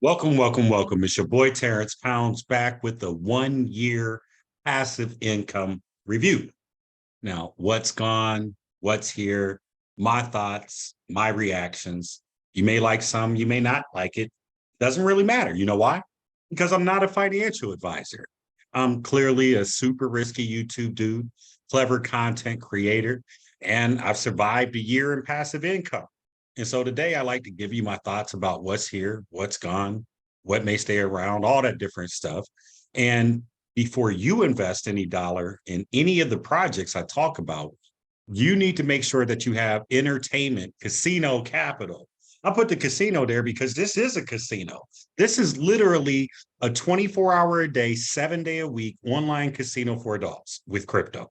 Welcome, welcome, welcome. It's your boy Terrence Pounds back with the 1 year passive income review. Now, what's gone, what's here, my thoughts, my reactions. You may like some, you may not like it. Doesn't really matter. You know why? Because I'm not a financial advisor. I'm clearly a super risky YouTube dude, clever content creator, and I've survived a year in passive income. And so today I like to give you my thoughts about what's here, what's gone, what may stay around, all that different stuff. And before you invest any dollar in any of the projects I talk about, you need to make sure that you have entertainment, casino capital. I put the casino there because this is a casino. This is literally a 24-hour a day, 7 day a week online casino for adults with crypto.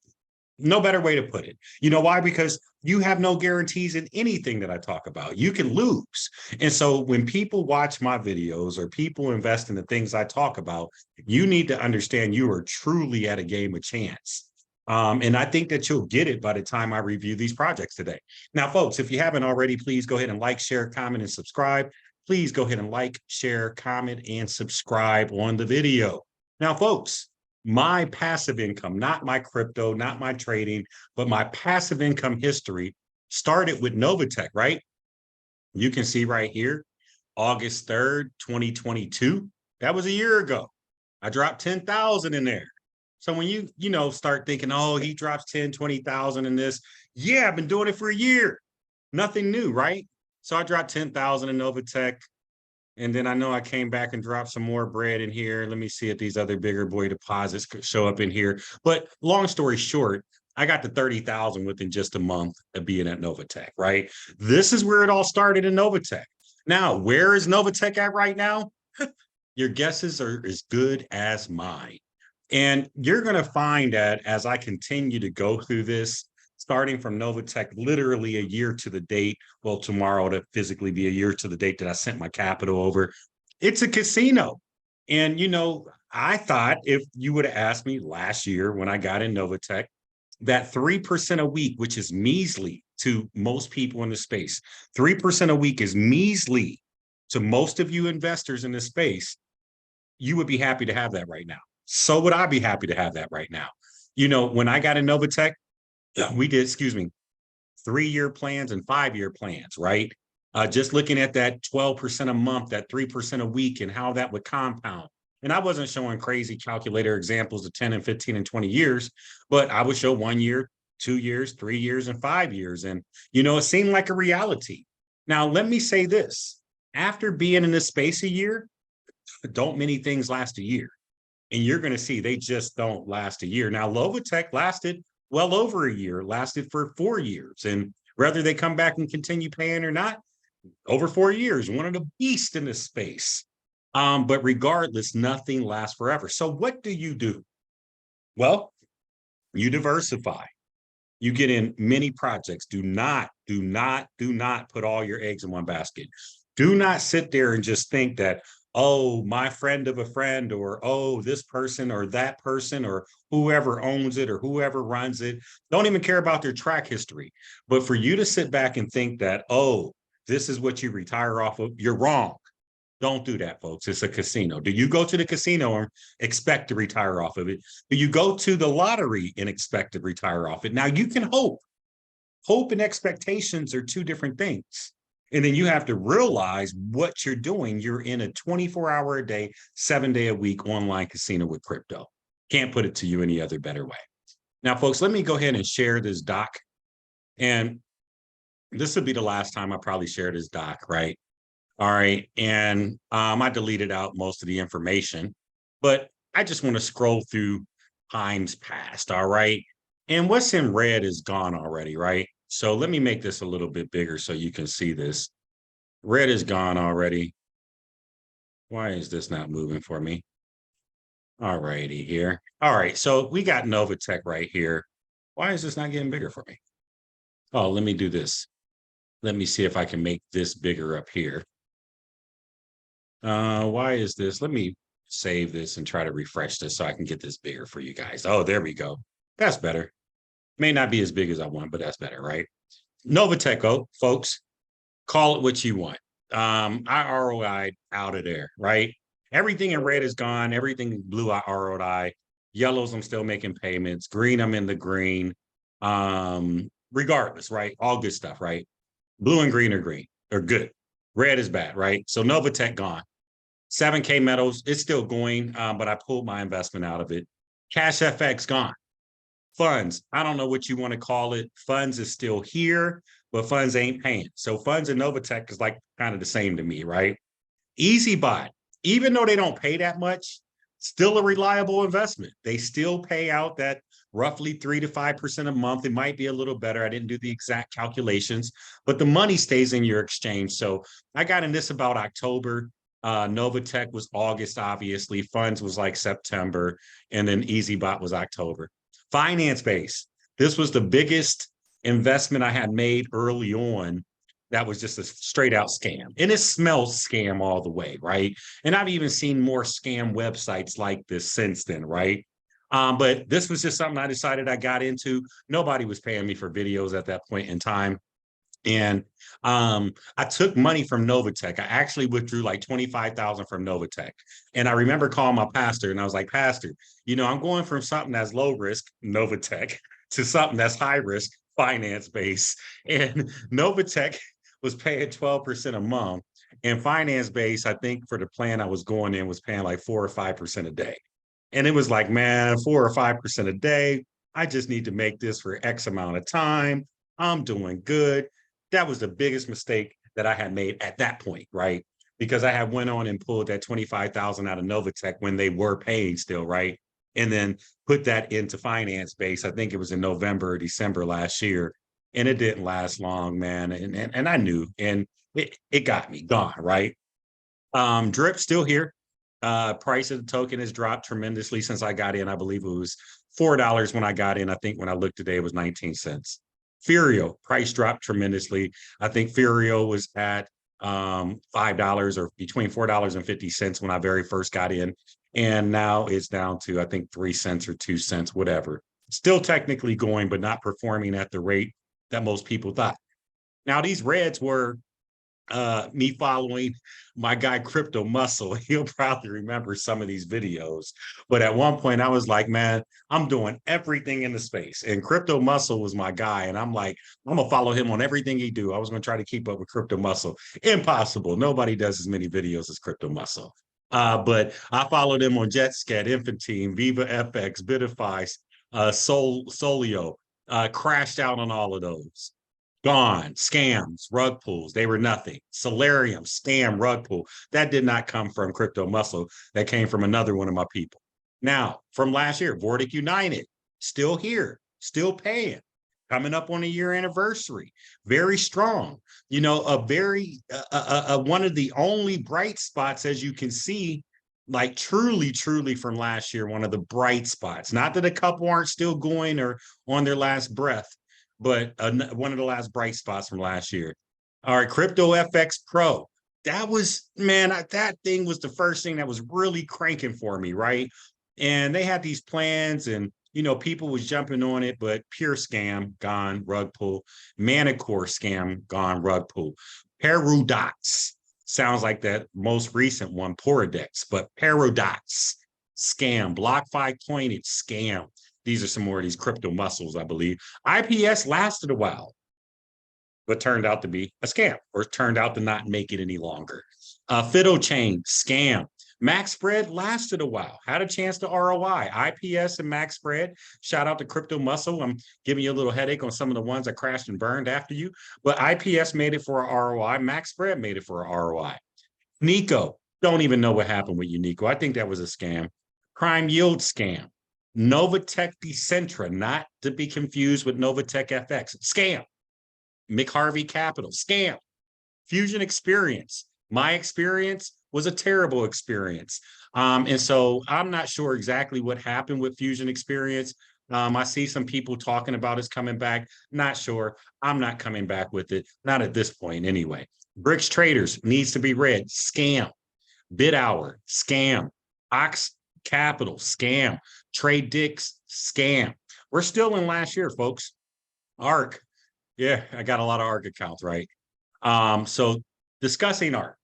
No better way to put it. You know why? Because you have no guarantees in anything that I talk about. You can lose. And so when people watch my videos or people invest in the things I talk about, you need to understand you are truly at a game of chance. And I think that you'll get it by the time I review these projects today. Now, folks, if you haven't already, please go ahead and like, share, comment, and subscribe. Please go ahead and like, share, comment, and subscribe on the video. Now, folks, my passive income, not my crypto, not my trading, but my passive income history started with Novatech, right? You can see right here, August 3rd, 2022. That was a year ago. I dropped 10,000 in there. So when you start thinking, oh, he drops 10, 20,000 in this. Yeah, I've been doing it for a year. Nothing new, right? So I dropped 10,000 in Novatech. And then I know I came back and dropped some more bread in here. Let me see if these other bigger boy deposits could show up in here. But long story short, I got to 30,000 within just a month of being at Novatech, right? This is where it all started in Novatech. Now, where is Novatech at right now? Your guesses are as good as mine. And you're going to find that as I continue to go through this, starting from Novatech, literally a year to the date. Well, tomorrow to physically be a year to the date that I sent my capital over. It's a casino. And, I thought if you would have asked me last year when I got in Novatech, that 3% a week, which is measly to most people in the space, 3% a week is measly to most of you investors in this space. You would be happy to have that right now. So would I be happy to have that right now. When I got in Novatech, we did, 3-year plans and 5-year plans, right? Just looking at that 12% a month, that 3% a week, and how that would compound. And I wasn't showing crazy calculator examples of 10 and 15 and 20 years, but I would show 1 year, 2 years, 3 years, and 5 years. And, it seemed like a reality. Now, let me say this. After being in this space a year, don't many things last a year. And you're going to see they just don't last a year. Now, Novatech lasted well over a year, lasted for 4 years. And whether they come back and continue paying or not, over 4 years, one of the beasts in this space. But regardless, nothing lasts forever. So what do? Well, you diversify. You get in many projects. Do not put all your eggs in one basket. Do not sit there and just think that, oh, my friend of a friend, or oh, this person or that person, or whoever owns it or whoever runs it. Don't even care about their track history. But for you to sit back and think that, oh, this is what you retire off of, you're wrong. Don't do that, folks. It's a casino. Do you go to the casino and expect to retire off of it? Do you go to the lottery and expect to retire off it? Now, you can hope. Hope and expectations are two different things. And then you have to realize what you're doing. You're in a 24-hour a day, 7-day a week online casino with crypto. Can't put it to you any other better way. Now, folks, let me go ahead and share this doc. And this will be the last time I probably share this doc, right? All right. And I deleted out most of the information, but I just want to scroll through times past. All right. And what's in red is gone already, right? So let me make this a little bit bigger so you can see this. Red is gone already. Why is this not moving for me? All righty here. All right. So we got Novatech right here. Why is this not getting bigger for me? Oh, let me do this. Let me see if I can make this bigger up here. Why is this? Let me save this and try to refresh this so I can get this bigger for you guys. Oh, there we go. That's better. May not be as big as I want, but that's better, right? Novatech, folks, call it what you want. I ROI out of there, right? Everything in red is gone. Everything in blue, I ROI. Yellows, I'm still making payments. Green, I'm in the green. Regardless, right? All good stuff, right? Blue and green are green, are good. Red is bad, right? So Novatech gone. 7K metals, it's still going, but I pulled my investment out of it. Cash FX gone. Funds, I don't know what you want to call it. Funds is still here, but funds ain't paying. So funds and Novatech is like kind of the same to me, right? EasyBot, even though they don't pay that much, still a reliable investment. They still pay out that roughly 3 to 5% a month. It might be a little better. I didn't do the exact calculations, but the money stays in your exchange. So I got in this about October. Novatech was August, obviously. Funds was like September, and then EasyBot was October. Finance base. This was the biggest investment I had made early on. That was just a straight out scam. And it smells scam all the way, right? And I've even seen more scam websites like this since then, right? But this was just something I decided I got into. Nobody was paying me for videos at that point in time. And I took money from Novatech. I actually withdrew like 25,000 from Novatech. And I remember calling my pastor and I was like, Pastor, I'm going from something that's low risk, Novatech, to something that's high risk, finance base. And Novatech was paying 12% a month. And finance base, I think for the plan I was going in, was paying like 4 or 5% a day. And it was like, man, 4 or 5% a day. I just need to make this for X amount of time. I'm doing good. That was the biggest mistake that I had made at that point, right? Because I had went on and pulled that 25,000 out of Novatech when they were paying still, right? And then put that into finance base. I think it was in November or December last year. And it didn't last long, man. And I knew, and it got me gone, right? Drip still here. Price of the token has dropped tremendously since I got in. I believe it was $4 when I got in. I think when I looked today, it was 19 cents. Furio price dropped tremendously. I think Furio was at $5 or between $4.50 when I very first got in. And now it's down to, I think, 3 cents or 2 cents, whatever. Still technically going, but not performing at the rate that most people thought. Now, these reds were me following my guy Crypto Muscle. He'll probably remember some of these videos. But at one point, I was like, man, I'm doing everything in the space. And Crypto Muscle was my guy. And I'm like, I'm gonna follow him on everything he do. I was gonna try to keep up with Crypto Muscle. Impossible. Nobody does as many videos as Crypto Muscle. But I followed him on JetScat, Infantine, Viva FX, Bitify, Solio, crashed out on all of those. Gone. Scams, rug pulls. They were nothing. Solarium, scam, rug pull. That did not come from Crypto Muscle. That came from another one of my people. Now, from last year, Vortic United, still here, still paying, coming up on a year anniversary, very strong. A very one of the only bright spots, as you can see, like truly, truly from last year, one of the bright spots. Not that a couple aren't still going or on their last breath, but one of the last bright spots from last year. All right, Crypto FX Pro. That was, man, that thing was the first thing that was really cranking for me, right? And they had these plans and, people was jumping on it, but pure scam, gone, rug pull. Manicore scam, gone, rug pull. Paradox sounds like that most recent one, Paradox, but Paradox scam. BlockFi Coinage scam. These are some more of these crypto muscles, I believe. IPS lasted a while, but turned out to be a scam or turned out to not make it any longer. Fido Chain, scam. Max Spread lasted a while, had a chance to ROI. IPS and Max Spread, shout out to Crypto Muscle. I'm giving you a little headache on some of the ones that crashed and burned after you, but IPS made it for a ROI. Max Spread made it for a ROI. Nico, don't even know what happened with Unico. I think that was a scam. Prime Yield scam. Novatech Decentra, not to be confused with Novatech FX, scam. McHarvey Capital, scam. Fusion Experience, my experience was a terrible experience. And so I'm not sure exactly what happened with Fusion Experience. I see some people talking about it's coming back. Not sure. I'm not coming back with it. Not at this point, anyway. Bricks Traders needs to be read. Scam. BitHour, scam. Ox Capital, scam. Trade Dicks, scam. We're still in last year, folks. ARK, yeah, I got a lot of ARK accounts, right? So discussing ARK.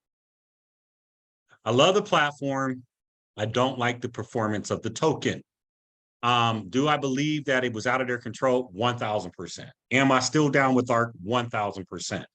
I love the platform. I don't like the performance of the token. Do I believe that it was out of their control? 1000%. Am I still down with ARK? 1000%.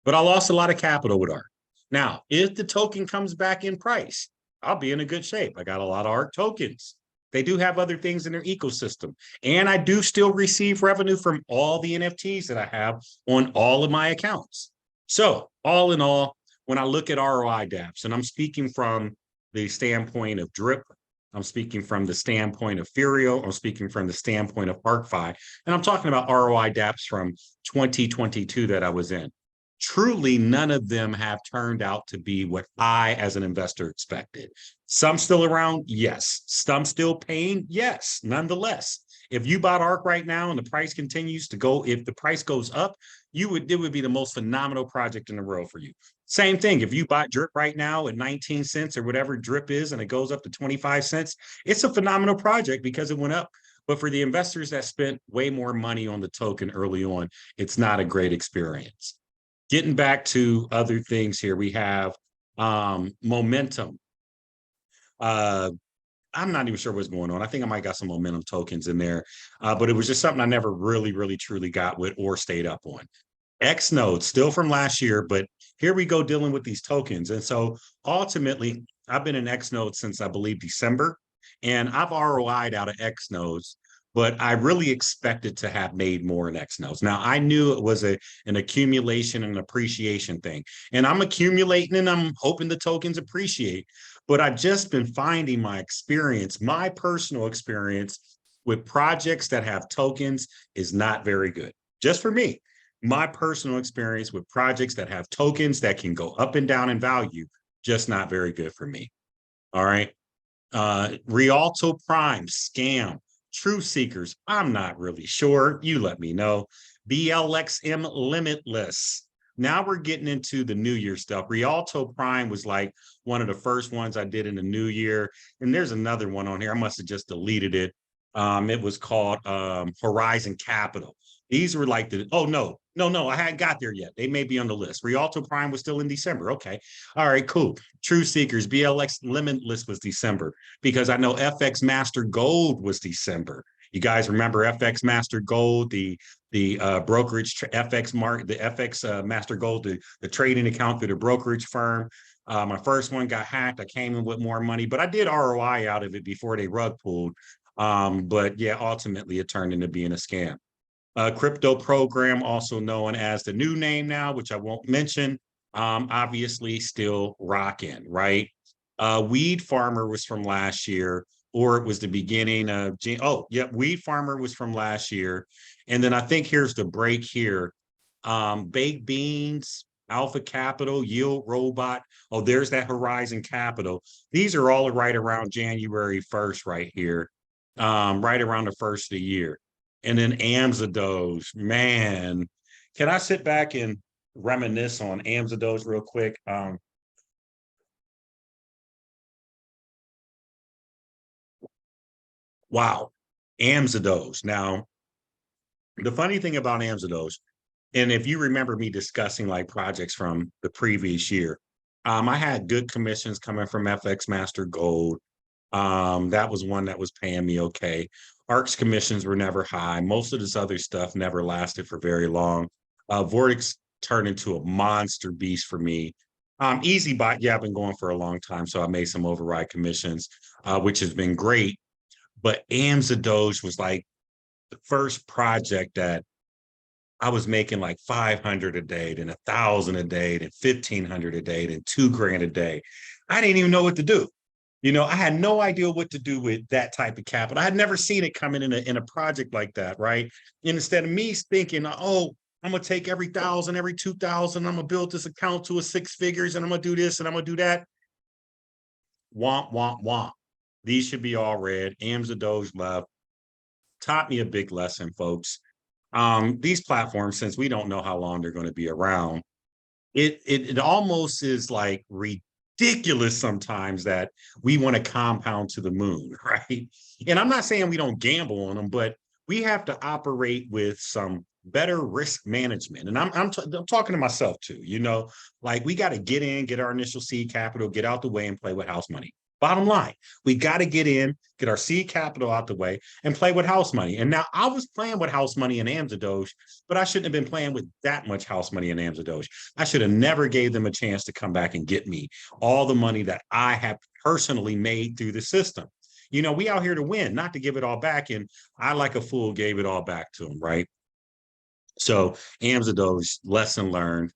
But I lost a lot of capital with ARK. Now, if the token comes back in price, I'll be in a good shape. I got a lot of ARK tokens. They do have other things in their ecosystem. And I do still receive revenue from all the NFTs that I have on all of my accounts. So all in all, when I look at ROI dApps, and I'm speaking from the standpoint of Drip, I'm speaking from the standpoint of Ferio, I'm speaking from the standpoint of ArcFi, and I'm talking about ROI dApps from 2022 that I was in. Truly, none of them have turned out to be what I, as an investor, expected. Some still around? Yes. Some still paying? Yes. Nonetheless, if you bought ARK right now and the price continues to go, if the price goes up, it would be the most phenomenal project in the world for you. Same thing. If you bought Drip right now at 19 cents or whatever Drip is, and it goes up to 25 cents, it's a phenomenal project because it went up. But for the investors that spent way more money on the token early on, it's not a great experience. Getting back to other things here, we have momentum. I'm not even sure what's going on. I think I might got some momentum tokens in there, but it was just something I never really truly got with or stayed up on. XNode, still from last year, but here we go dealing with these tokens. And so ultimately, I've been in XNode since I believe December, and I've ROI'd out of XNodes, but I really expected to have made more in XNodes. Now, I knew it was an accumulation and appreciation thing, and I'm accumulating and I'm hoping the tokens appreciate, but I've just been finding my experience, my personal experience with projects that have tokens is not very good. Just for me, my personal experience with projects that have tokens that can go up and down in value, just not very good for me. All right. Rialto Prime, scam. True Seekers, I'm not really sure. You let me know. BLXM Limitless. Now we're getting into the New Year stuff. Rialto Prime was like one of the first ones I did in the New Year. And there's another one on here. I must have just deleted it. It was called Horizon Capital. These were like no, I hadn't got there yet. They may be on the list. Rialto Prime was still in December. Okay. All right, cool. True Seekers, BLX Limitless was December because I know FX Master Gold was December. You guys remember FX Master Gold, the brokerage FX mark, the FX Master Gold, the trading account through the brokerage firm. My first one got hacked. I came in with more money, but I did ROI out of it before they rug pulled. But yeah, ultimately it turned into being a scam. Crypto Program, also known as the new name now, which I won't mention, obviously still rocking, right? Weed Farmer was from last year, or it was the beginning of, Weed Farmer was from last year. And then I think here's the break here. Baked Beans, Alpha Capital, Yield Robot. Oh, there's that Horizon Capital. These are all right around January 1st right here, right around the first of the year. And then AMSA Doge, man, can I sit back and reminisce on AMSA Doge real quick? Wow, AMSA Doge. Now, the funny thing about AMSA Doge, and if you remember me discussing like projects from the previous year, I had good commissions coming from FX Master Gold. That was one that was paying me okay. ARK's commissions were never high. Most of this other stuff never lasted for very long. Vortex turned into a monster beast for me. EasyBot, yeah, I've been going for a long time, so I made some override commissions, which has been great. But AMSA Doge was like the first project that I was making like 500 a day, then 1,000 a day, then 1,500 a day, then 2 grand a day. I didn't even know what to do. I had no idea what to do with that type of capital. I had never seen it coming in a project like that, right? And instead of me thinking, oh, I'm gonna take every 1,000, every 2,000, I'm gonna build this account to a 6 figures, and I'm gonna do this and I'm gonna do that. Womp, womp, womp. These should be all red. AMSA Doge love taught me a big lesson, folks. These platforms, since we don't know how long they're going to be around, it almost is like ridiculous sometimes that we want to compound to the moon, right? And I'm not saying we don't gamble on them, but we have to operate with some better risk management. And I'm talking to myself too, like we got to get in, get our initial seed capital, get out the way and play with house money. Bottom line, we got to get in, get our seed capital out the way and play with house money. And now I was playing with house money in AMSA Doge, but I shouldn't have been playing with that much house money in AMSA Doge. I should have never gave them a chance to come back and get me all the money that I have personally made through the system. We out here to win, not to give it all back. And I, like a fool, gave it all back to them, right? So AMSA Doge, lesson learned.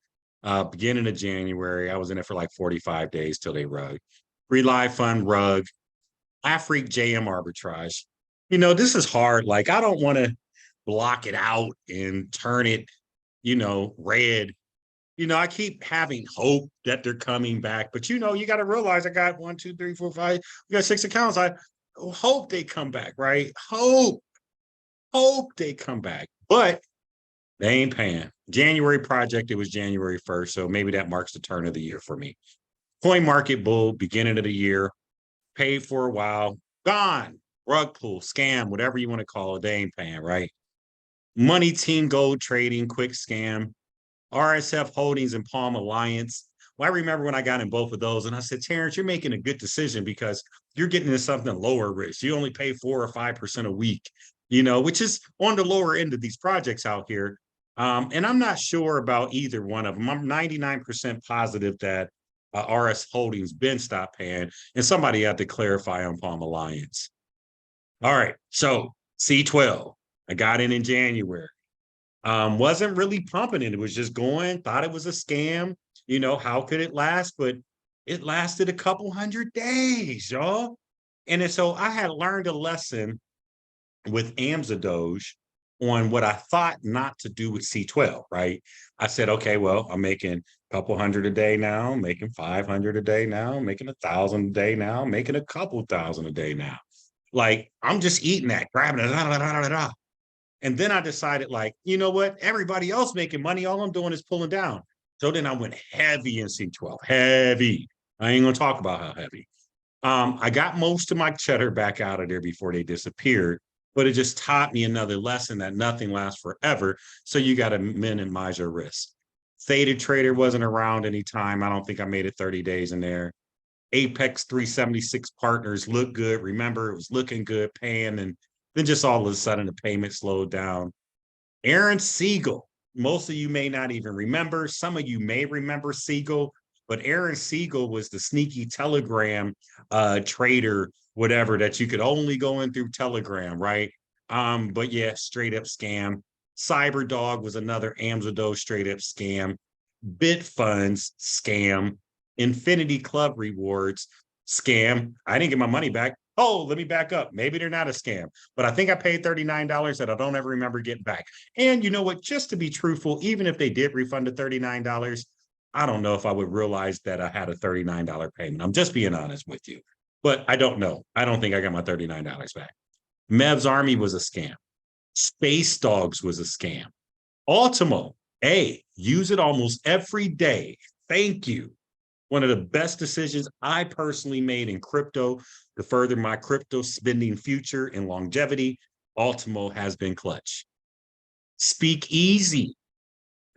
Beginning of January, I was in it for like 45 days till they rug. Rely Fund rug, Afreak JM arbitrage. This is hard. Like, I don't want to block it out and turn it, red. I keep having hope that they're coming back, but you got to realize I got 1, 2, 3, 4, 5, we got 6 accounts. I hope they come back, right? Hope they come back, but they ain't paying. January project, it was January 1st, so maybe that marks the turn of the year for me. Coin market bull, beginning of the year, paid for a while, gone. Rug pull, scam, whatever you want to call it, they ain't paying, right? Money Team Gold Trading, quick scam. RSF Holdings and Palm Alliance. Well, I remember when I got in both of those and I said, Terrence, you're making a good decision because you're getting into something lower risk. You only pay 4 or 5% a week, which is on the lower end of these projects out here. And I'm not sure about either one of them. I'm 99% positive that RS Holdings been stopped paying, and somebody had to clarify on Palm Alliance. All right, so C12, I got in January. Wasn't really pumping it. It was just going, thought it was a scam. How could it last? But it lasted a couple hundred days, y'all. And so I had learned a lesson with AMSA Doge on what I thought not to do with C12, right? I said, okay, well, I'm making a couple hundred a day now, making 500 a day now, making 1,000 a day now, making a couple thousand a day now. Like, I'm just eating that, grabbing it, and then I decided, like, you know what? Everybody else making money, all I'm doing is pulling down. So then I went heavy in C12, heavy. I ain't gonna talk about how heavy. I got most of my cheddar back out of there before they disappeared, but it just taught me another lesson that nothing lasts forever. So you got to minimize your risk. Theta Trader wasn't around anytime. I don't think I made it 30 days in there. Apex 376 partners looked good. Remember, it was looking good, paying, and then just all of a sudden the payment slowed down. Aaron Siegel, most of you may not even remember. Some of you may remember Siegel, but Aaron Siegel was the sneaky Telegram trader, whatever, that you could only go in through Telegram, right? But yeah, straight up scam. CyberDog was another AMSA Doge straight up scam. Bitfunds scam. Infinity Club rewards scam. I didn't get my money back. Oh, let me back up. Maybe they're not a scam, but I think I paid $39 that I don't ever remember getting back. And you know what? Just to be truthful, even if they did refund the $39, I don't know if I would realize that I had a $39 payment. I'm just being honest with you, but I don't know. I don't think I got my $39 back. Mev's Army was a scam. Space Dogs was a scam. Ultimo, use it almost every day. Thank you. One of the best decisions I personally made in crypto to further my crypto spending future and longevity. Ultimo has been clutch. Speak Easy,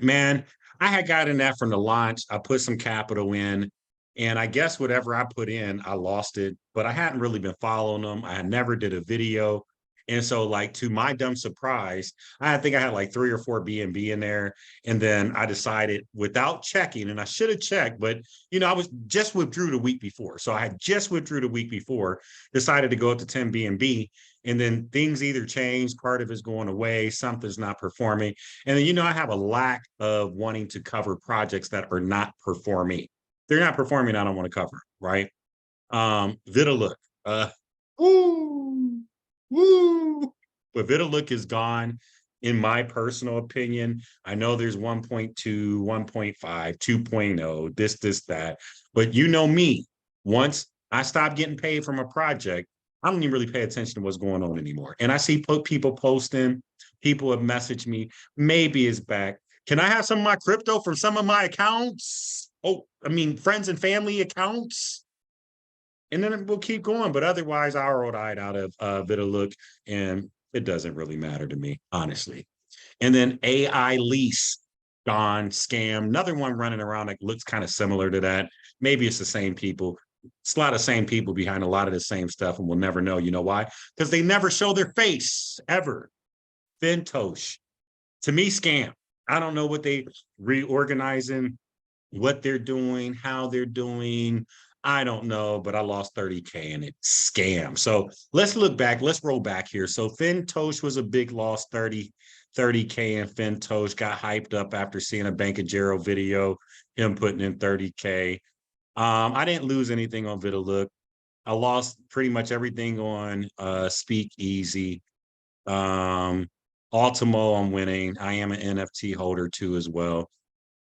man. I had gotten that from the launch. I put some capital in, and I guess whatever I put in, I lost it. But I hadn't really been following them. I never did a video. And so, like, to my dumb surprise, I think I had like 3 or 4 BNB in there. And then I decided without checking, and I should have checked, but I was just withdrew the week before. So I had just withdrew the week before, decided to go up to 10 BNB. And then things either change, part of it's going away, something's not performing. And then, I have a lack of wanting to cover projects that are not performing. They're not performing, I don't want to cover, right? Vitalook. Woo! Woo! But Vitalook is gone, in my personal opinion. I know there's 1.2, 1.5, 2.0, this, that. But you know me, once I stop getting paid from a project, I don't even really pay attention to what's going on anymore. And I see people posting, people have messaged me, maybe it's back. Can I have some of my crypto from some of my accounts? Oh, I mean, friends and family accounts? And then we'll keep going. But otherwise, I rolled out of Vitalook, and it doesn't really matter to me, honestly. And then AI lease, gone, scam. Another one running around that looks kind of similar to that. Maybe it's the same people. It's a lot of same people behind a lot of the same stuff, and we'll never know. You know why? Because they never show their face ever. Fintosh, to me, scam. I don't know what they reorganizing, what they're doing, how they're doing. I don't know, but I lost 30K in it. Scam. So let's look back. Let's roll back here. So Fintosh was a big loss, 30K in Fintosh. Got hyped up after seeing a Bank of Jero video, him putting in 30K. I didn't lose anything on Vitalook. I lost pretty much everything on Speak Easy. Ultimo, I'm winning. I am an NFT holder too as well.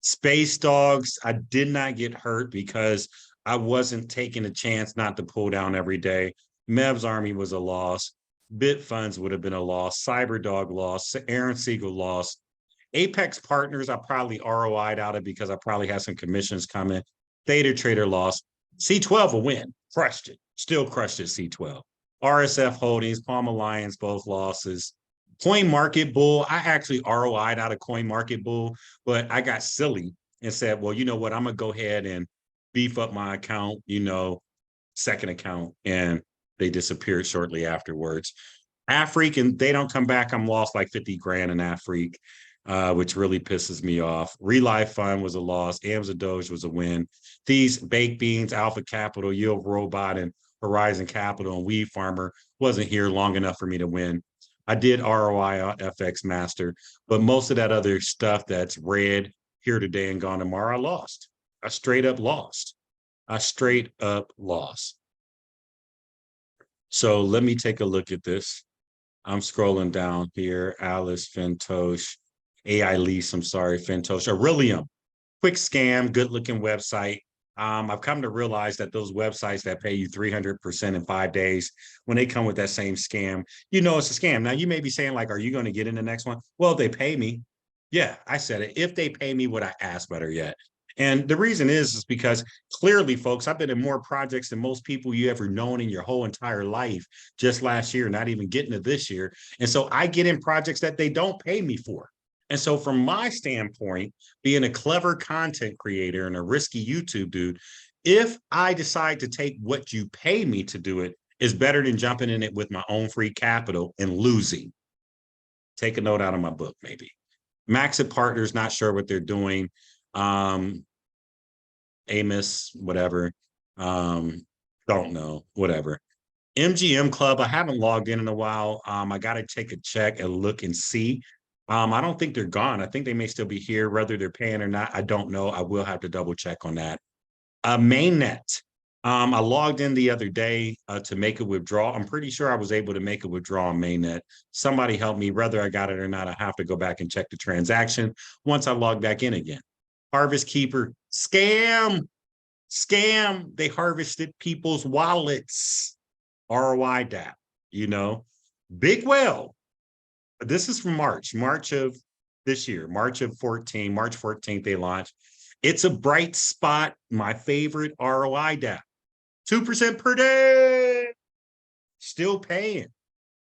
Space Dogs, I did not get hurt because I wasn't taking a chance not to pull down every day. Mev's Army was a loss. Bitfunds would have been a loss. Cyberdog lost. Aaron Siegel lost. Apex Partners, I probably ROI'd out of because I probably had some commissions coming. Theta Trader lost. C12 a win. Crushed it. Still crushed it, C12. RSF Holdings, Palm Alliance, both losses. Coin Market Bull, I actually ROI'd out of Coin Market Bull, but I got silly and said, well, you know what? I'm going to go ahead and beef up my account, second account, and they disappeared shortly afterwards. Afrique, and they don't come back. I'm lost like 50 grand in Afrique, which really pisses me off. Relife Fund was a loss. Amza Doge was a win. These Baked Beans, Alpha Capital, Yield Robot, and Horizon Capital and Weed Farmer wasn't here long enough for me to win. I did ROI on FX Master, but most of that other stuff that's red here today and gone tomorrow, I lost. I straight up lost. So let me take a look at this. I'm scrolling down here. Alice, Fintosh, AI Lease, I'm sorry, Fintosh, Aurelium, quick scam, good looking website. I've come to realize that those websites that pay you 300% in 5 days, when they come with that same scam, it's a scam. Now you may be saying like, are you going to get in the next one? Well, they pay me. Yeah, I said it. If they pay me what I asked, better yet. And the reason is because clearly, folks, I've been in more projects than most people you ever known in your whole entire life just last year, not even getting to this year. And so I get in projects that they don't pay me for. And so from my standpoint, being a clever content creator and a risky YouTube dude, if I decide to take what you pay me to do it, is better than jumping in it with my own free capital and losing. Take a note out of my book, maybe. Maxit Partners, not sure what they're doing. Amos, whatever. Don't know, whatever. MGM Club, I haven't logged in a while. I got to take a check and look and see. I don't think they're gone. I think they may still be here, whether they're paying or not. I don't know. I will have to double check on that. Mainnet. I logged in the other day to make a withdrawal. I'm pretty sure I was able to make a withdrawal on Mainnet. Somebody help me, whether I got it or not. I have to go back and check the transaction once I log back in again. Harvest Keeper, scam. They harvested people's wallets. ROI DAP, Big Whale. This is from March of this year, March 14th, they launched. It's a bright spot, my favorite ROI DAP. 2% per day, still paying.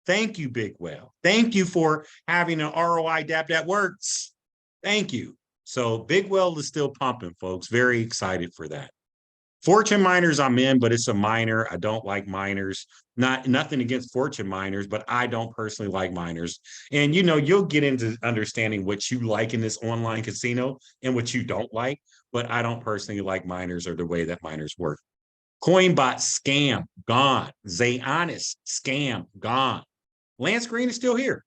Thank you, Big Whale. Thank you for having an ROI DAP that works. Thank you. So Big Whale is still pumping, folks. Very excited for that. Fortune miners, I'm in, but it's a miner. I don't like miners. Nothing against fortune miners, but I don't personally like miners. And you'll get into understanding what you like in this online casino and what you don't like, but I don't personally like miners or the way that miners work. Coinbot scam, gone. Zayonis scam, gone. Lance Green is still here.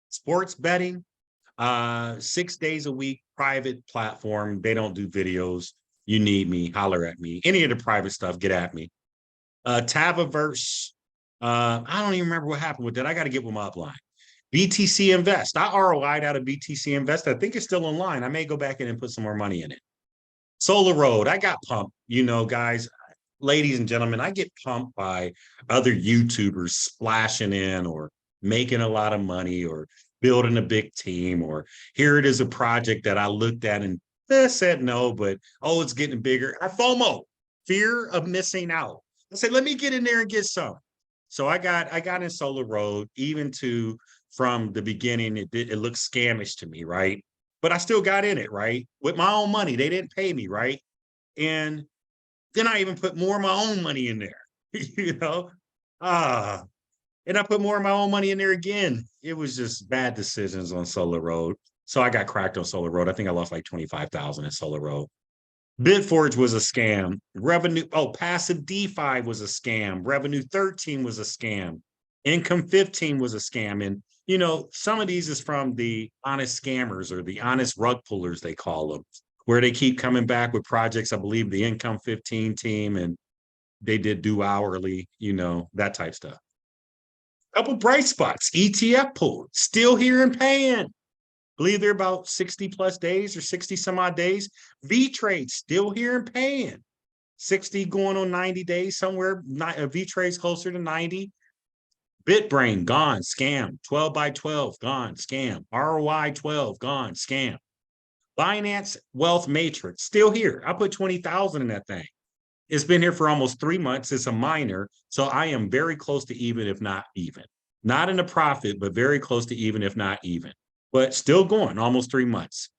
Sports betting, 6 days a week, private platform. They don't do videos. You need me, holler at me. Any of the private stuff, get at me. Tavaverse, I don't even remember what happened with that. I got to get with my upline. BTC Invest, I ROI'd out of BTC Invest. I think it's still online. I may go back in and put some more money in it. Solar Road, I got pumped. Guys, ladies and gentlemen, I get pumped by other YouTubers splashing in or making a lot of money or building a big team, or here it is a project that I looked at and said no, but it's getting bigger. I FOMO, fear of missing out. I said, let me get in there and get some. So I got in Solar Road, even to from the beginning, it looked scamish to me, right? But I still got in it, right? With my own money. They didn't pay me, right? And then I even put more of my own money in there, you know? Ah, and I put more of my own money in there again. It was just bad decisions on Solar Road. So I got cracked on Solar Road. I think I lost like 25,000 in Solar Road. Bitforge was a scam. Passive DeFi was a scam. Revenue 13 was a scam. Income 15 was a scam. And, some of these is from the honest scammers or the honest rug pullers, they call them, where they keep coming back with projects. I believe the Income 15 team, and they did do hourly, that type stuff. Couple bright spots. ETF pool, still here and paying. Believe they're about 60 plus days or 60 some odd days. V Trade still here and paying. 60 going on 90 days somewhere. V Trade's closer to 90. BitBrain gone, scam. 12 by 12 gone, scam. ROI 12 gone, scam. Binance Wealth Matrix still here. I put 20,000 in that thing. It's been here for almost 3 months. It's a minor, so I am very close to even, if not even. Not in a profit, but very close to even, if not even. But still going, almost 3 months.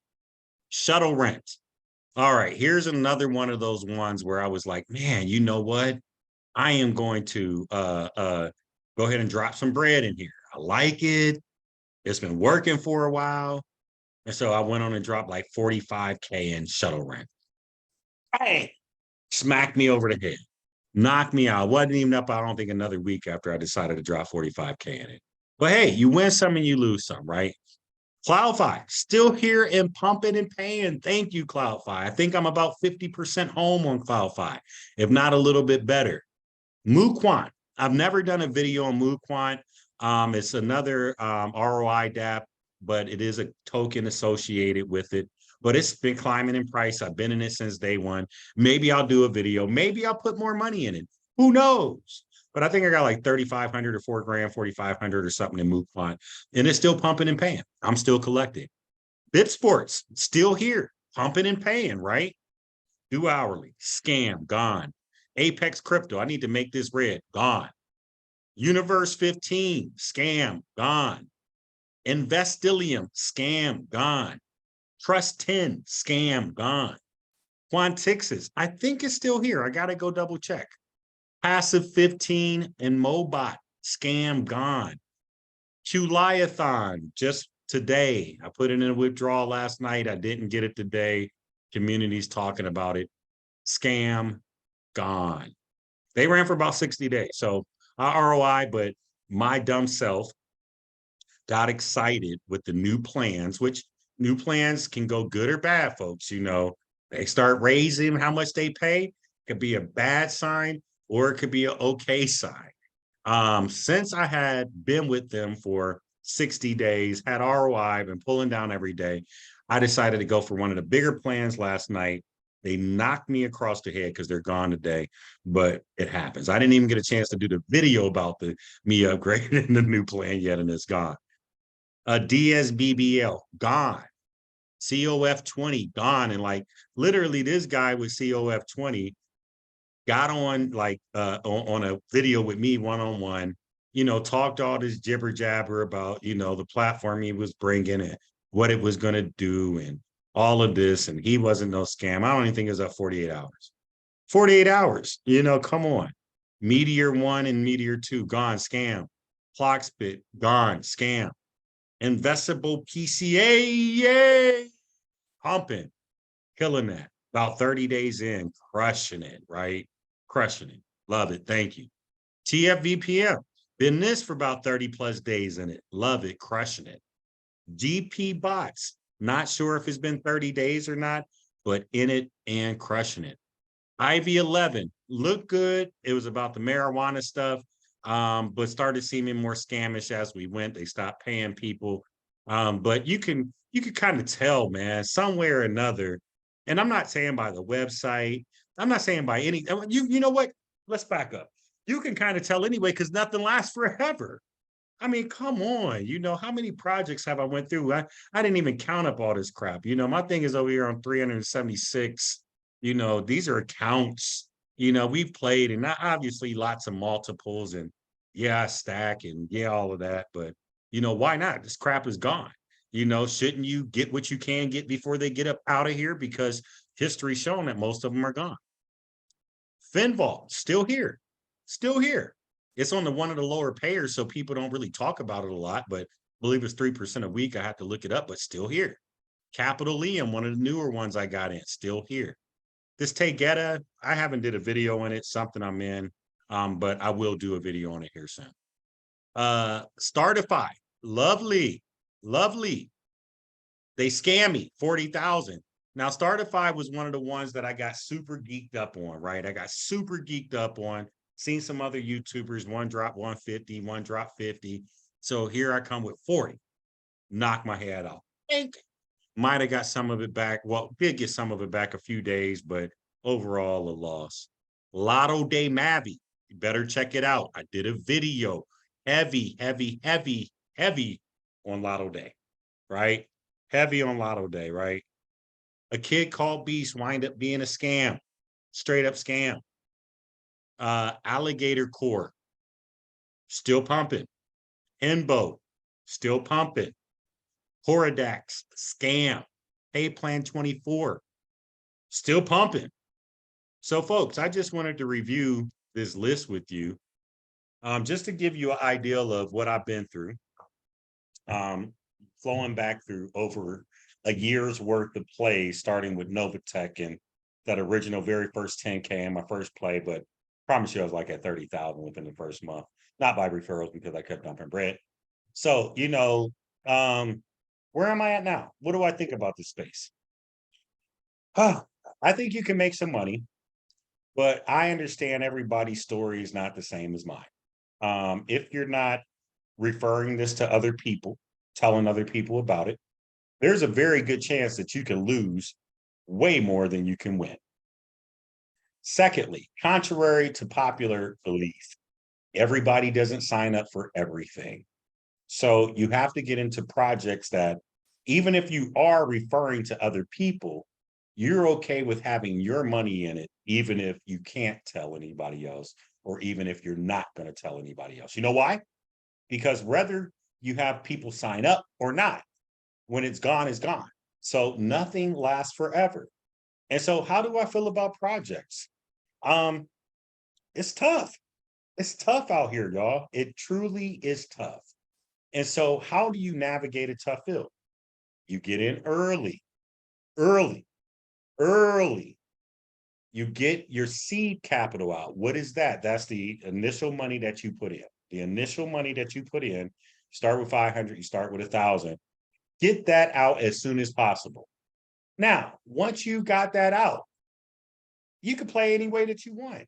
Shuttle Rent. All right, here's another one of those ones where I was like, man, you know what? I am going to go ahead and drop some bread in here. I like it. It's been working for a while. And so I went on and dropped like 45K in Shuttle Rent. Hey, smacked me over the head, knocked me out. Wasn't even up, I don't think, another week after I decided to drop 45K in it. But hey, you win some and you lose some, right? CloudFi, still here and pumping and paying. Thank you, CloudFi. I think I'm about 50% home on CloudFi, if not a little bit better. MooQuant. I've never done a video on MooQuant. It's another ROI DApp, but it is a token associated with it. But it's been climbing in price. I've been in it since day one. Maybe I'll do a video. Maybe I'll put more money in it. Who knows? But I think I got like 3,500 or 4 grand, 4,500 or something in MooQuant. And it's still pumping and paying. I'm still collecting. BitSports, still here, pumping and paying, right? Do hourly, scam, gone. Apex Crypto, I need to make this red, gone. Universe 15, scam, gone. Investilium, scam, gone. Trust 10, scam, gone. Quantixis, I think it's still here. I got to go double check. Passive 15 and Mobot, scam, gone. Qliathon, just today. I put it in a withdrawal last night. I didn't get it today. Community's talking about it. Scam, gone. They ran for about 60 days. So ROI, but my dumb self got excited with the new plans, which new plans can go good or bad, folks. They start raising how much they pay. It could be a bad sign or it could be an okay sign. Since I had been with them for 60 days, had ROI, been pulling down every day, I decided to go for one of the bigger plans last night. They knocked me across the head because they're gone today, but it happens. I didn't even get a chance to do the video about me upgrading the new plan yet, and it's gone. DSBBL, gone. COF20, gone. And like literally this guy with COF20 got on on a video with me one-on-one, talked all this jibber jabber about, the platform he was bringing and what it was going to do and all of this. And he wasn't no scam. I don't even think it was up 48 hours. 48 hours, come on. Meteor 1 and Meteor 2, gone, scam. Clockspit, gone, scam. Investable PCA, yay, pumping, killing that. About 30 days in, crushing it, right? Crushing it. Love it. Thank you. TFVPM, been this for about 30 plus days in it. Love it. Crushing it. GP Bots, not sure if it's been 30 days or not, but in it and crushing it. IV11, looked good. It was about the marijuana stuff, but started seeming more scamish as we went. They stopped paying people. But you could kind of tell, man, some way or another. And I'm not saying by the website. I'm not saying by any. You know what? Let's back up. You can kind of tell anyway because nothing lasts forever. I mean, come on. How many projects have I went through? I didn't even count up all this crap. My thing is over here on 376. These are accounts. We've played and obviously lots of multiples and yeah, stack and yeah, all of that. But Why not? This crap is gone. Shouldn't you get what you can get before they get up out of here? Because history's shown that most of them are gone. Finval, still here, still here. It's on one of the lower payers, so people don't really talk about it a lot, but I believe it's 3% a week. I have to look it up, but still here. Capital Liam, one of the newer ones I got in, still here. This Tegeta, I haven't did a video on it, something I'm in, but I will do a video on it here soon. Startify, lovely, lovely. They scam me, 40,000. Now, Startify was one of the ones that I got super geeked up on, right? I got super geeked up on, seen some other YouTubers, one drop 150, one drop 50. So here I come with 40, knock my head off. Might have got some of it back. Well, did get some of it back a few days, but overall a loss. Lotto Day Mavi, you better check it out. I did a video, heavy, heavy, heavy, heavy on Lotto Day, right? Heavy on Lotto Day, right? A kid called Beast wind up being a scam, straight up scam. Alligator Core, still pumping. Enbo, still pumping. Horodax, scam. Pay Plan 24, still pumping. So, folks, I just wanted to review this list with you, just to give you an idea of what I've been through, flowing back through over a year's worth of plays, starting with Novatech and that original very first 10K in my first play, but promise you I was like at 30,000 within the first month, not by referrals because I kept dumping bread. So, where am I at now? What do I think about this space? I think you can make some money, but I understand everybody's story is not the same as mine. If you're not referring this to other people, telling other people about it, there's a very good chance that you can lose way more than you can win. Secondly, contrary to popular belief, everybody doesn't sign up for everything. So you have to get into projects that, even if you are referring to other people, you're okay with having your money in it, even if you can't tell anybody else, or even if you're not going to tell anybody else. You know why? Because whether you have people sign up or not, when it's gone, it's gone. So nothing lasts forever. And so how do I feel about projects? It's tough. It's tough out here, y'all. It truly is tough. And so how do you navigate a tough field? You get in early, early, early. You get your seed capital out. What is that? That's the initial money that you put in. The initial money that you put in, start with 500, you start with 1,000. Get that out as soon as possible. Now, once you got that out, you can play any way that you want.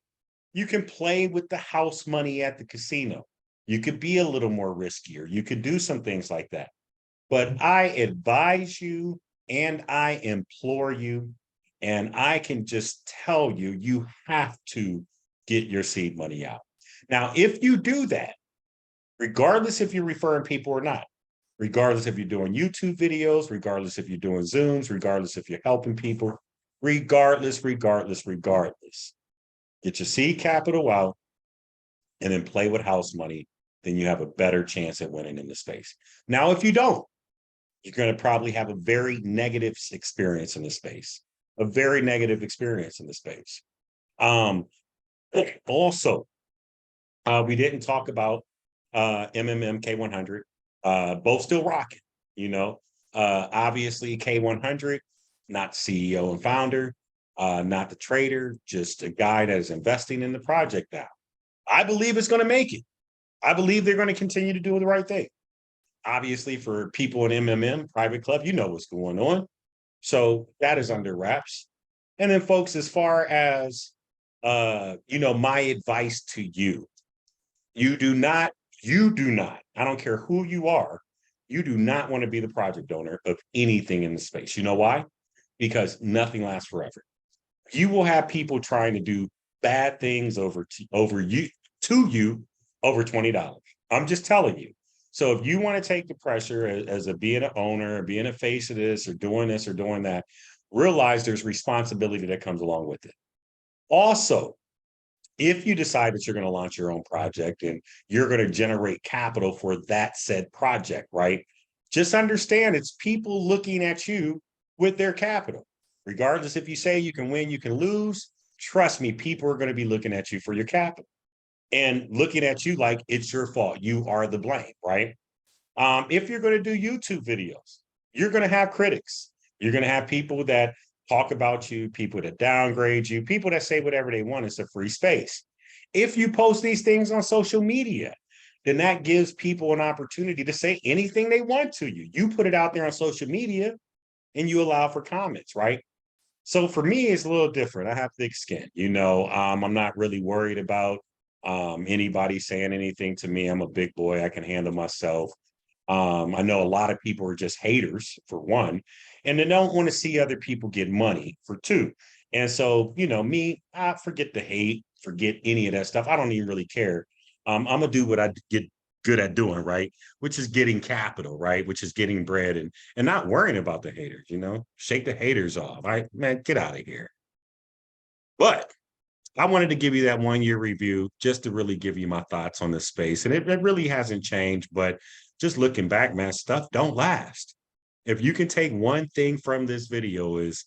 You can play with the house money at the casino. You could be a little more riskier. You could do some things like that. But I advise you and I implore you, and I can just tell you, you have to get your seed money out. Now, if you do that, regardless if you're referring people or not, regardless if you're doing YouTube videos, regardless if you're doing Zooms, regardless if you're helping people, regardless, get your seed capital out and then play with house money, then you have a better chance at winning in the space. Now, if you don't, you're going to probably have a very negative experience in the space, a very negative experience in the space. Also, we didn't talk about MMM K100, both still rocking, obviously K100, not CEO and founder, not the trader, just a guy that is investing in the project now. I believe it's going to make it. I believe they're going to continue to do the right thing. Obviously, for people in MMM, private club, you know what's going on. So that is under wraps. And then, folks, as far as, my advice to you, you do not, I don't care who you are, you do not want to be the project owner of anything in the space. You know why? Because nothing lasts forever. You will have people trying to do bad things over you over $20. I'm just telling you. So if you want to take the pressure as being an owner, being a face of this or doing that, realize there's responsibility that comes along with it. Also, if you decide that you're going to launch your own project and you're going to generate capital for that said project, right? Just understand it's people looking at you with their capital. Regardless if you say you can win, you can lose, trust me, people are going to be looking at you for your capital and looking at you like it's your fault. You are the blame, right? If you're going to do YouTube videos, you're going to have critics. You're going to have people that talk about you, people that downgrade you, people that say whatever they want. It's a free space. If you post these things on social media, then that gives people an opportunity to say anything they want to you. You put it out there on social media and you allow for comments, right? So for me, it's a little different. I have thick skin, I'm not really worried about anybody saying anything to me. I'm a big boy. I can handle myself. I know a lot of people are just haters, for one, and they don't want to see other people get money, for two. And so, me, I forget the hate, forget any of that stuff. I don't even really care. I'm gonna do what I get good at doing, right? Which is getting capital, right? Which is getting bread and not worrying about the haters, shake the haters off. Man, get out of here. But I wanted to give you that 1 year review just to really give you my thoughts on this space. And it really hasn't changed, but just looking back, man, stuff don't last. If you can take one thing from this video is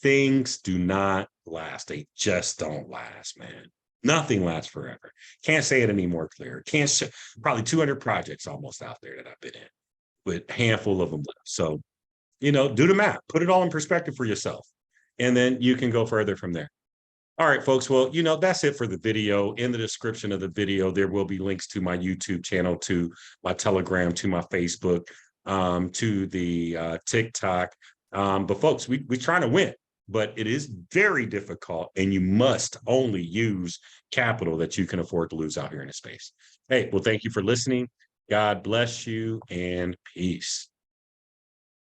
things do not last. They just don't last, man. Nothing lasts forever. Can't say it any more clear. Can't say, probably 200 projects almost out there that I've been in with a handful of them left. So, do the math, put it all in perspective for yourself, and then you can go further from there. All right, folks. Well, that's it for the video. In the description of the video, there will be links to my YouTube channel, to my Telegram, to my Facebook, to the TikTok. But folks, we're trying to win, but it is very difficult, and you must only use capital that you can afford to lose out here in the space. Hey, well, thank you for listening. God bless you, and peace.